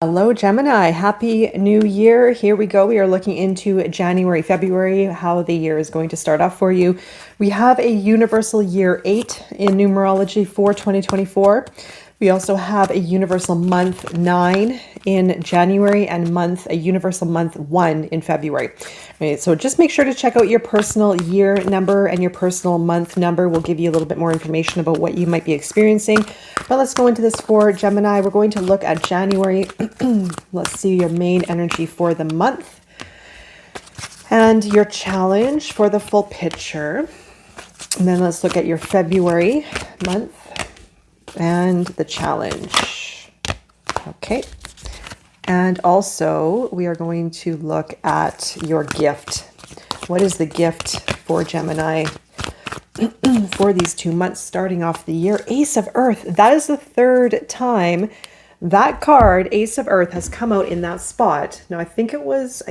Hello, Gemini. Happy New Year. Here we go. We are looking into January, February, how the year is going to start off for you. We have a universal year 8 in numerology for 2024. We also have a universal month 9 in January and a universal month 1 in February. Right, so just make sure to check out your personal year number and your personal month number. Will give you a little bit more information about what you might be experiencing. But let's go into this for Gemini. We're going to look at January. Let's see your main energy for the month and your challenge for the full picture. And then let's look at your February month and the challenge. Okay. And also we are going to look at your gift. What is the gift for Gemini for these 2 months starting off the year? Ace of Earth. That is the third time that card, Ace of Earth, has come out in that spot. Now, I feel it was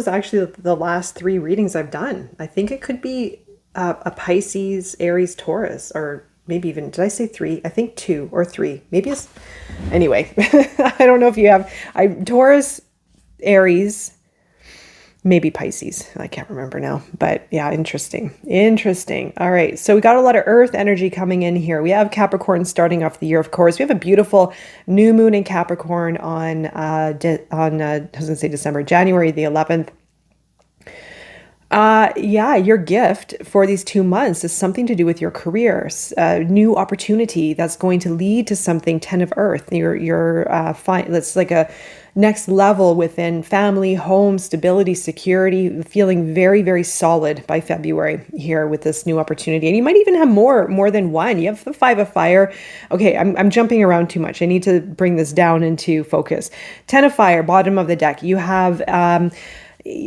actually the last 3 readings I've done. I think it could be a Pisces, Aries, Taurus, or maybe even, did I say 3? I think 2 or 3. Maybe it's, anyway, I don't know if you have, Taurus, Aries, maybe Pisces. I can't remember now, but yeah, interesting. All right. So we got a lot of earth energy coming in here. We have Capricorn starting off the year. Of course, we have a beautiful new moon in Capricorn on I was going to say January the 11th. Yeah, your gift for these 2 months is something to do with your career, new opportunity that's going to lead to something. 10 of Earth. That's like a next level within family, home, stability, security, feeling very, very solid by February here with this new opportunity. And you might even have more than one. You have the 5 of Fire. Okay, I'm jumping around too much. I need to bring this down into focus. 10 of Fire, bottom of the deck. You have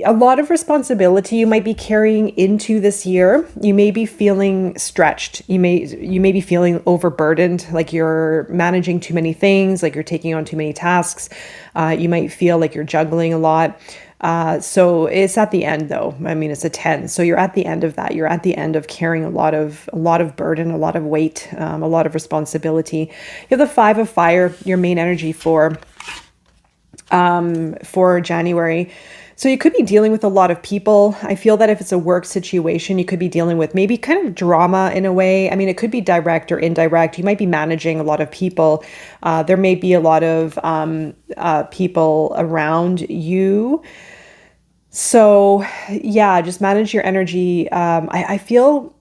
a lot of responsibility you might be carrying into this year. You may be feeling stretched. You may be feeling overburdened, like you're managing too many things, like you're taking on too many tasks. You might feel like you're juggling a lot. So it's at the end though. I mean, it's a 10. So you're at the end of that. You're at the end of carrying a lot of burden, a lot of weight, a lot of responsibility. You have the 5 of Fire, your main energy for January. So you could be dealing with a lot of people. I feel that if it's a work situation, you could be dealing with maybe kind of drama in a way. I mean, it could be direct or indirect. You might be managing a lot of people. There may be a lot of people around you. So yeah, just manage your energy. I feel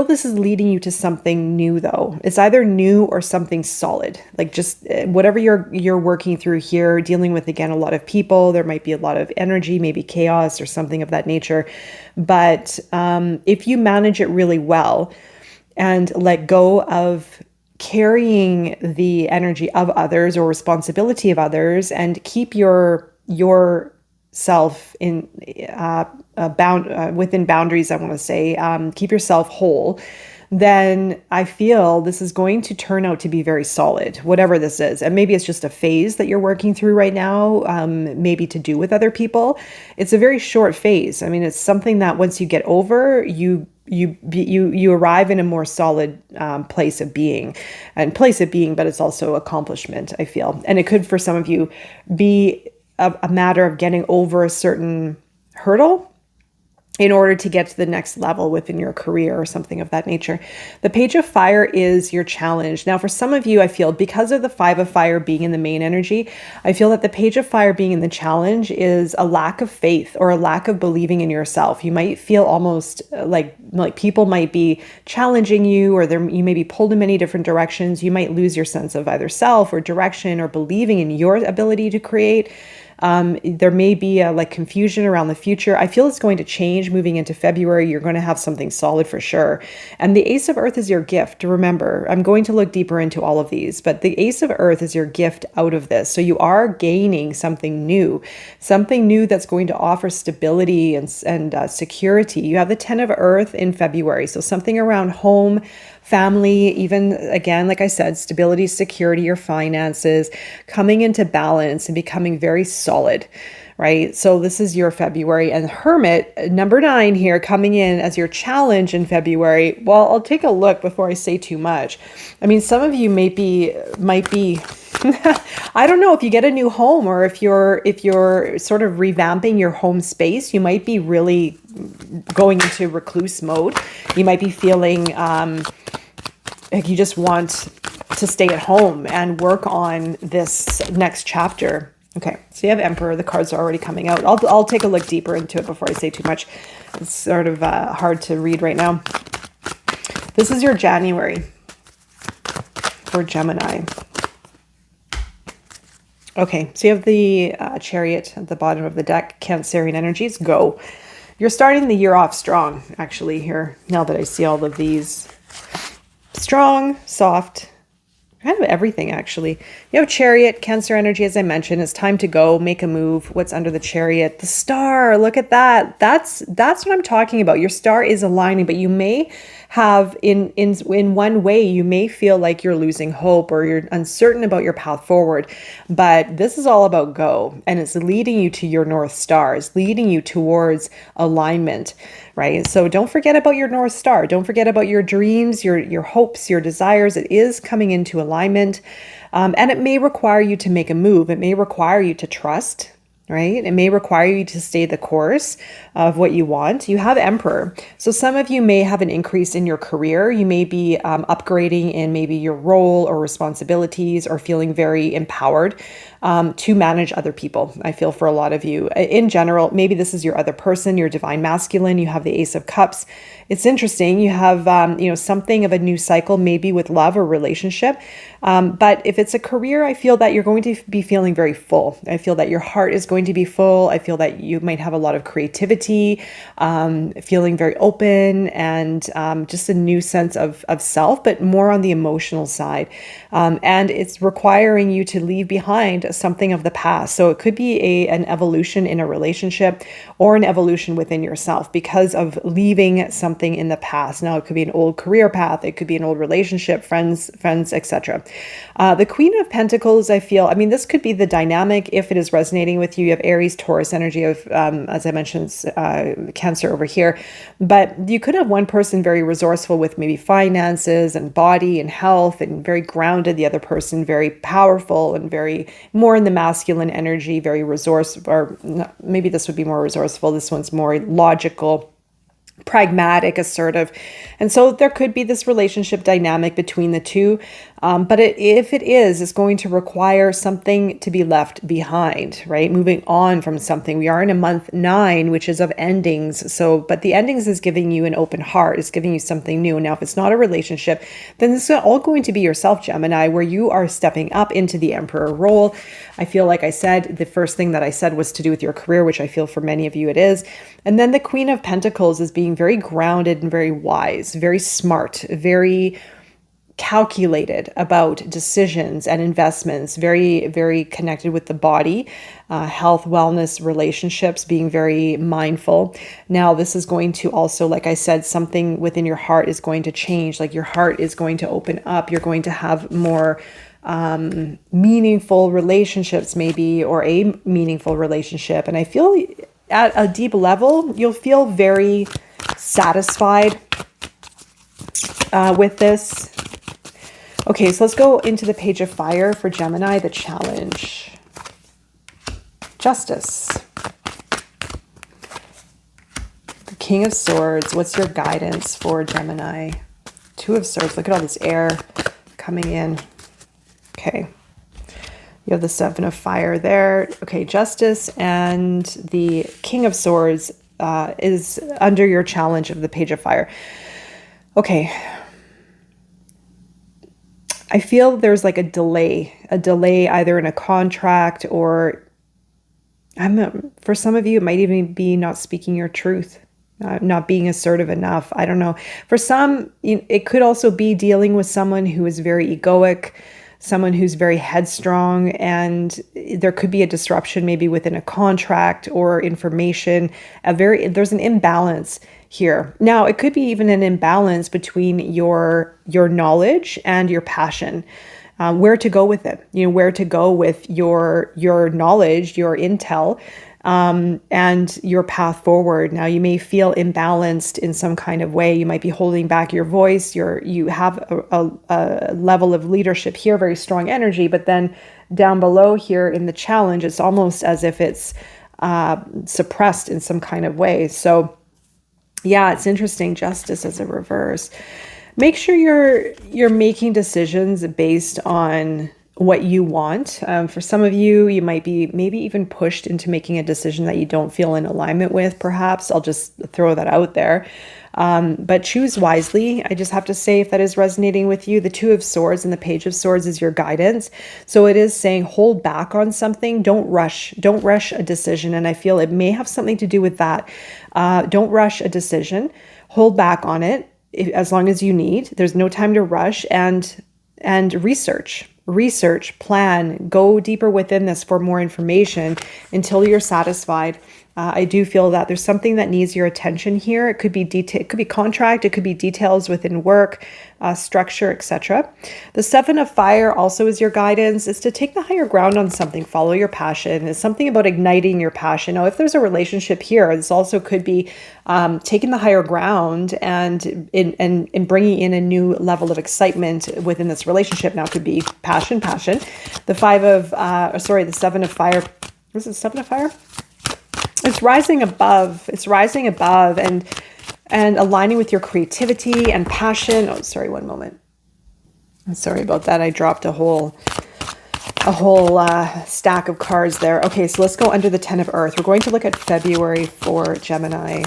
this is leading you to something new though. It's either new or something solid, like just whatever you're working through here, dealing with, again, a lot of people. There might be a lot of energy, maybe chaos or something of that nature. But if you manage it really well and let go of carrying the energy of others or responsibility of others and keep your self in within boundaries, I want to say, keep yourself whole, then I feel this is going to turn out to be very solid, whatever this is. And maybe it's just a phase that you're working through right now, maybe to do with other people. It's a very short phase. I mean, it's something that once you get over, you arrive in a more solid place of being, but it's also accomplishment, I feel. And it could, for some of you, be a matter of getting over a certain hurdle in order to get to the next level within your career or something of that nature. The Page of Fire is your challenge. Now, for some of you, I feel because of the 5 of Fire being in the main energy, I feel that the Page of Fire being in the challenge is a lack of faith or a lack of believing in yourself. You might feel almost like people might be challenging you, or you may be pulled in many different directions. You might lose your sense of either self or direction or believing in your ability to create. There may be confusion around the future. I feel it's going to change moving into February. You're going to have something solid for sure. And the Ace of Earth is your gift. Remember, I'm going to look deeper into all of these, but the Ace of Earth is your gift out of this. So you are gaining something new that's going to offer stability and security. You have the 10 of Earth in February. So something around home, family, even, again, like I said, stability, security, your finances, coming into balance and becoming very solid, right? So this is your February, and Hermit, number 9 here, coming in as your challenge in February. Well, I'll take a look before I say too much. I mean, some of you might be I don't know, if you get a new home, or if you're sort of revamping your home space, you might be really going into recluse mode. You might be feeling like you just want to stay at home and work on this next chapter. Okay, so you have Emperor. The cards are already coming out. I'll take a look deeper into it before I say too much. It's sort of hard to read right now. This is your January for Gemini. Okay, so you have the Chariot at the bottom of the deck, Cancerian energies, go. You're starting the year off strong, actually, here, now that I see all of these. Strong, soft, kind of everything, actually. You have Chariot, Cancer energy, as I mentioned. It's time to go, make a move. What's under the Chariot? The star, look at that. That's what I'm talking about. Your star is aligning, but you may have, in one way, you may feel like you're losing hope, or you're uncertain about your path forward. But this is all about go, and it's leading you to your North Star. It's leading you towards alignment, right? So don't forget about your North Star. Don't forget about your dreams, your hopes, your desires. It is coming into alignment. And it may require you to make a move. It may require you to trust, right? It may require you to stay the course of what you want. You have Emperor. So some of you may have an increase in your career. You may be upgrading in maybe your role or responsibilities, or feeling very empowered to manage other people. I feel for a lot of you. In general, maybe this is your other person, your divine masculine. You have the Ace of Cups. It's interesting. You have, something of a new cycle, maybe with love or relationship. But if it's a career, I feel that you're going to be feeling very full. I feel that your heart is going to be full. I feel that you might have a lot of creativity, feeling very open, and just a new sense of self, but more on the emotional side. And it's requiring you to leave behind something of the past. So it could be an evolution in a relationship, or an evolution within yourself, because of leaving something in the past. Now, it could be an old career path. It could be an old relationship, friends, etc. The Queen of Pentacles, I feel, this could be the dynamic if it is resonating with you. You have Aries, Taurus energy of, as I mentioned, Cancer over here. But you could have one person very resourceful with maybe finances and body and health, and very grounded. The other person very powerful and very more in the masculine energy, very resourceful, or maybe this would be more resourceful. This one's more logical, pragmatic, assertive. And so there could be this relationship dynamic between the two. But if it is, it's going to require something to be left behind, right? Moving on from something. We are in a month 9, which is of endings. So, but the endings is giving you an open heart. It's giving you something new. Now, if it's not a relationship, then this is all going to be yourself, Gemini, where you are stepping up into the Emperor role. I feel like I said, the first thing that I said was to do with your career, which I feel for many of you it is. And then the Queen of Pentacles is being very grounded and very wise, very smart, very calculated about decisions and investments, very, very connected with the body, health, wellness, relationships, being very mindful. Now, this is going to also, like I said, something within your heart is going to change. Like your heart is going to open up. You're going to have more meaningful relationships, maybe, or a meaningful relationship. And I feel at a deep level, you'll feel very satisfied with this. Okay, so let's go into the Page of Fire for Gemini, the challenge. Justice. The King of Swords. What's your guidance for Gemini? Two of Swords. Look at all this air coming in. Okay. You have the Seven of Fire there. Okay, Justice, and the King of Swords is under your challenge of the Page of Fire. Okay. I feel there's like a delay either in a contract, or for some of you, it might even be not speaking your truth, not being assertive enough. I don't know. For some, it could also be dealing with someone who is very egoic, someone who's very headstrong, and there could be a disruption maybe within a contract or information. There's an imbalance here. Now, it could be even an imbalance between your knowledge and your passion. Where to go with it, where to go with your knowledge, your intel, and your path forward. Now, you may feel imbalanced in some kind of way. You might be holding back your voice. You have a level of leadership here, very strong energy, but then down below here in the challenge, it's almost as if it's suppressed in some kind of way. So yeah, it's interesting. Justice as a reverse. Make sure you're making decisions based on what you want. For some of you, you might be maybe even pushed into making a decision that you don't feel in alignment with, perhaps. I'll just throw that out there. But choose wisely. I just have to say, if that is resonating with you, the Two of Swords and the Page of Swords is your guidance. So it is saying hold back on something. Don't rush a decision. And I feel it may have something to do with that. Don't rush a decision. Hold back on it as long as you need. There's no time to rush, and research, plan, go deeper within this for more information until you're satisfied. I do feel that there's something that needs your attention here. It could be detail, it could be contract, it could be details within work, structure, etc. The Seven of Fire also is your guidance. It's to take the higher ground on something, follow your passion. It's something about igniting your passion. Now, if there's a relationship here, this also could be taking the higher ground and in bringing in a new level of excitement within this relationship. Now, it could be passion. The Seven of Fire. Was it Seven of Fire? It's rising above. It's rising above and aligning with your creativity and passion. Oh, sorry, one moment. I'm sorry about that. I dropped a whole stack of cards there. Okay, so let's go under the Ten of Earth. We're going to look at February for Gemini.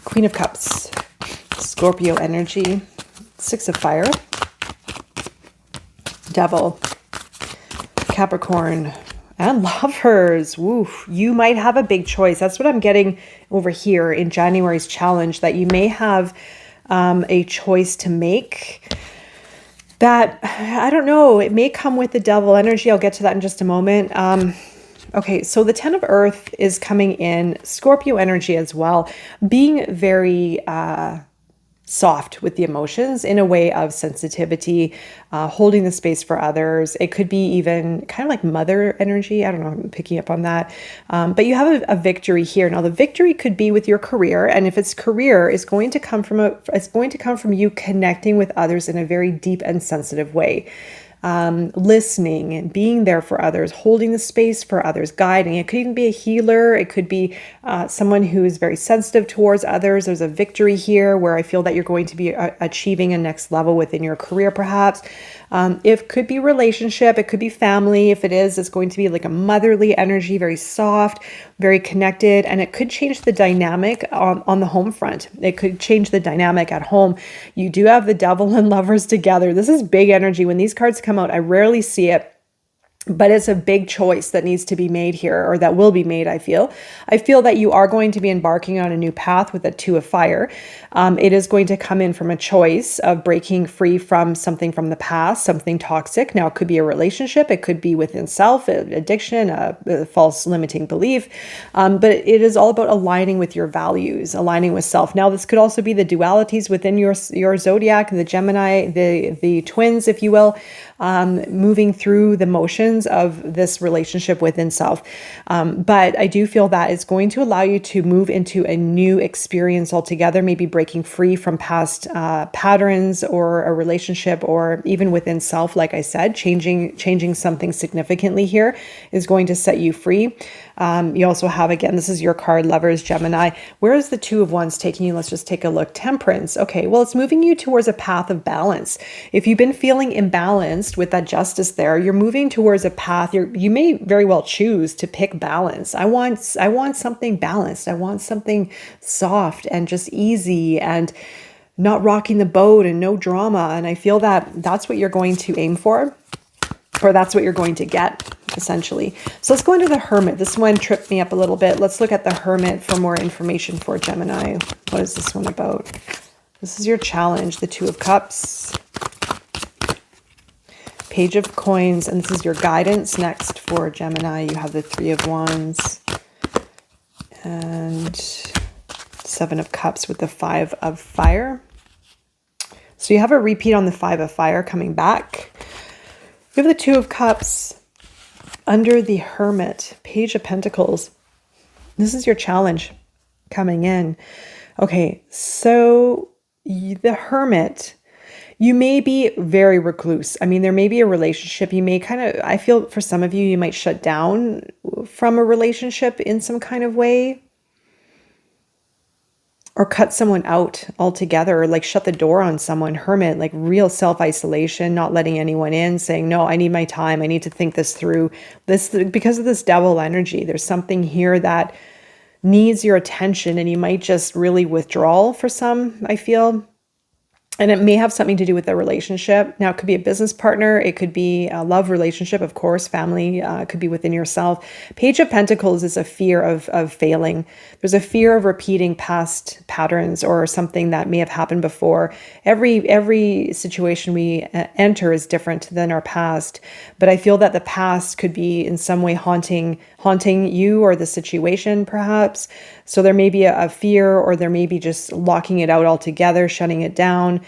Queen of Cups, Scorpio energy, Six of Fire, Devil, Capricorn, and Lovers. Woo, you might have a big choice. That's what I'm getting over here in January's challenge, that you may have a choice to make that, I don't know, it may come with the Devil energy. I'll get to that in just a moment. Okay, so the Ten of Earth is coming in, Scorpio energy as well, being very soft with the emotions in a way of sensitivity, holding the space for others. It could be even kind of like mother energy. I don't know, I'm picking up on that. But you have a victory here. Now, the victory could be with your career. And if it's career, it's going to come from you connecting with others in a very deep and sensitive way. Listening and being there for others, holding the space for others, guiding. It could even be a healer. It could be someone who is very sensitive towards others. There's a victory here where I feel that you're going to be achieving a next level within your career, perhaps. It could be relationship. It could be family. If it is, it's going to be like a motherly energy, very soft, very connected, and it could change the dynamic on the home front. It could change the dynamic at home. You do have the Devil and Lovers together. This is big energy. When these cards come out, I rarely see it, but it's a big choice that needs to be made here, or that will be made, I feel. I feel that you are going to be embarking on a new path with a Two of Fire. It is going to come in from a choice of breaking free from something from the past, something toxic. Now, it could be a relationship. It could be within self, addiction, a false limiting belief. But it is all about aligning with your values, aligning with self. Now, this could also be the dualities within your Zodiac, the Gemini, the twins, if you will, moving through the motions of this relationship within self. But I do feel that it's going to allow you to move into a new experience altogether, maybe breaking free from past patterns or a relationship, or even within self. Like I said, changing something significantly here is going to set you free. You also have, again, this is your card, Lovers, Gemini. Where is the Two of Wands taking you? Let's just take a look. Temperance. Okay, well, it's moving you towards a path of balance. If you've been feeling imbalanced with that Justice there, you're moving towards a path. You may very well choose to pick balance. I want something balanced. I want something soft and just easy and not rocking the boat and no drama. And I feel that that's what you're going to aim for, or that's what you're going to get, essentially. So let's go into the Hermit. This one tripped me up a little bit. Let's look at the Hermit for more information for Gemini. What is this one about? This is your challenge, the Two of Cups, Page of Coins, and this is your guidance next for Gemini. You have the Three of Wands and Seven of Cups with the Five of Fire. So you have a repeat on the Five of Fire coming back. You have the Two of Cups, Under the Hermit, Page of Pentacles. This is your challenge coming in. Okay, so the Hermit, you may be very recluse. I mean, there may be a relationship. You may I feel for some of you, you might shut down from a relationship in some kind of way, or cut someone out altogether, or like shut the door on someone. Hermit, like real self-isolation, not letting anyone in, saying, no, I need my time. I need to think this through. Because of this devil energy, there's something here that needs your attention, and you might just really withdraw for some, I feel. And it may have something to do with the relationship. Now, it could be a business partner. It could be a love relationship, of course. Family could be within yourself. Page of Pentacles is a fear of failing. There's a fear of repeating past patterns or something that may have happened before. Every situation we enter is different than our past. But I feel that the past could be in some way haunting you or the situation, perhaps. So there may be a fear, or there may be just locking it out altogether, shutting it down.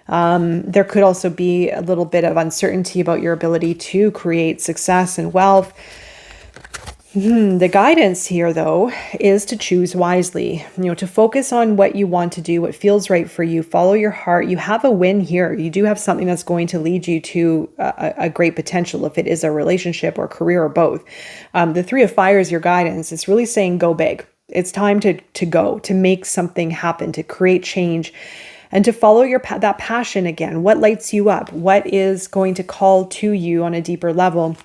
There could also be a little bit of uncertainty about your ability to create success and wealth. The guidance here, though, is to choose wisely, to focus on what you want to do, what feels right for you, follow your heart. You have a win here. You do have something that's going to lead you to a great potential, if it is a relationship or career or both. The Three of Fire is your guidance. It's really saying go big. It's time to go, to make something happen, to create change, and to follow that passion again. What lights you up? What is going to call to you on a deeper level?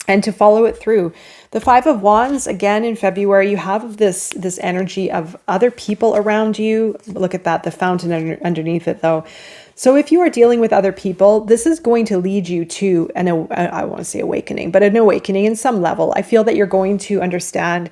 And to follow it through. The Five of Wands, again, in February, you have this energy of other people around you. Look at that, the fountain underneath it, though. So if you are dealing with other people, this is going to lead you to I want to say awakening, but an awakening in some level. I feel that you're going to understand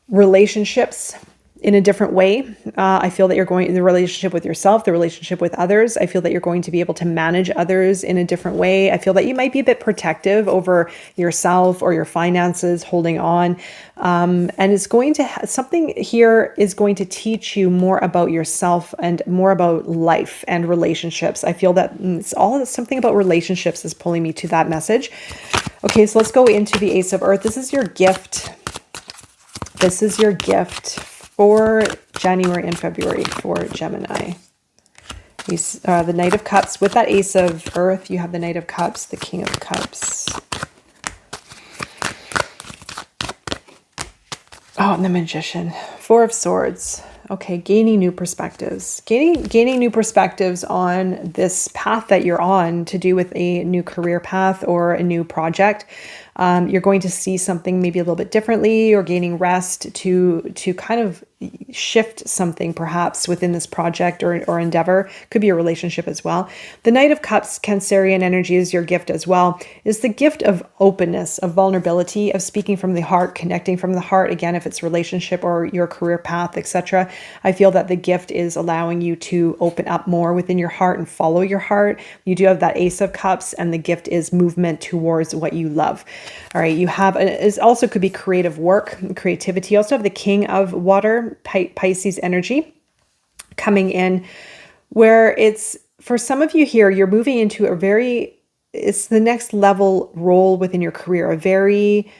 relationships in a different way. I feel that you're going in the relationship with yourself, the relationship with others. I feel that you're going to be able to manage others in a different way. I feel that you might be a bit protective over yourself or your finances, holding on. And it's going to, something here is going to teach you more about yourself and more about life and relationships. I feel that something about relationships is pulling me to that message. Okay, so let's go into the Ace of Earth. This is your gift. This is your gift for January and February for Gemini. The Knight of Cups. With that Ace of Earth, you have the Knight of Cups, the King of Cups. Oh, and the Magician. Four of Swords. Okay, gaining new perspectives. Gaining new perspectives on this path that you're on, to do with a new career path or a new project. You're going to see something maybe a little bit differently, or gaining rest to kind of shift something perhaps within this project or endeavor. Could be a relationship as well. The Knight of Cups, Cancerian energy, is your gift as well. Is the gift of openness, of vulnerability, of speaking from the heart, connecting from the heart. Again, if it's relationship or your career path, etc. I feel that the gift is allowing you to open up more within your heart and follow your heart. You do have that Ace of Cups, and the gift is movement towards what you love. All right, you have, it also could be creative work, creativity. You also have the King of Water, Pisces energy coming in, where it's, for some of you here, you're moving into it's the next level role within your career, a very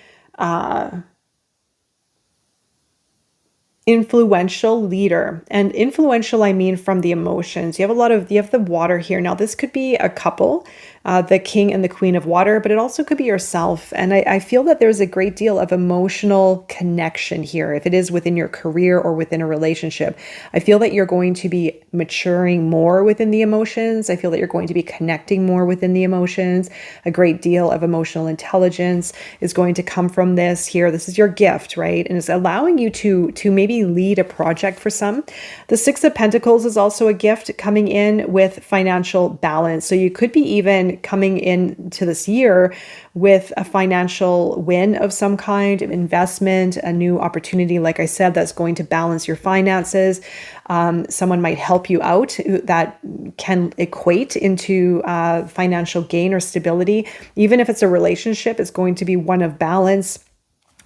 influential leader. And influential, I mean from the emotions. You have the water here. Now, this could be a couple, the King and the Queen of Water, but it also could be yourself. And I feel that there's a great deal of emotional connection here, if it is within your career or within a relationship. I feel that you're going to be maturing more within the emotions. I feel that you're going to be connecting more within the emotions. A great deal of emotional intelligence is going to come from this here. This is your gift, right? And it's allowing you to maybe lead a project for some. The Six of Pentacles is also a gift, coming in with financial balance. So you could be even coming into this year with a financial win of some kind, of investment, a new opportunity, like I said, that's going to balance your finances. Someone might help you out that can equate into financial gain or stability. Even if it's a relationship, it's going to be one of balance,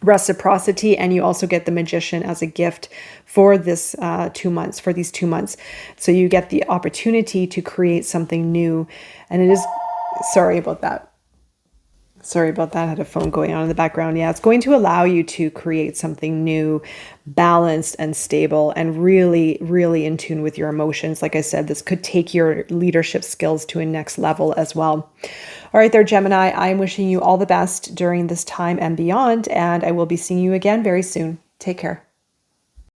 reciprocity, and you also get the Magician as a gift for this 2 months, for these 2 months. So you get the opportunity to create something new. And it is, sorry about that. Sorry about that. I had a phone going on in the background. Yeah, it's going to allow you to create something new, balanced and stable, and really, really in tune with your emotions. Like I said, this could take your leadership skills to a next level as well. All right, there, Gemini, I'm wishing you all the best during this time and beyond, and I will be seeing you again very soon. Take care.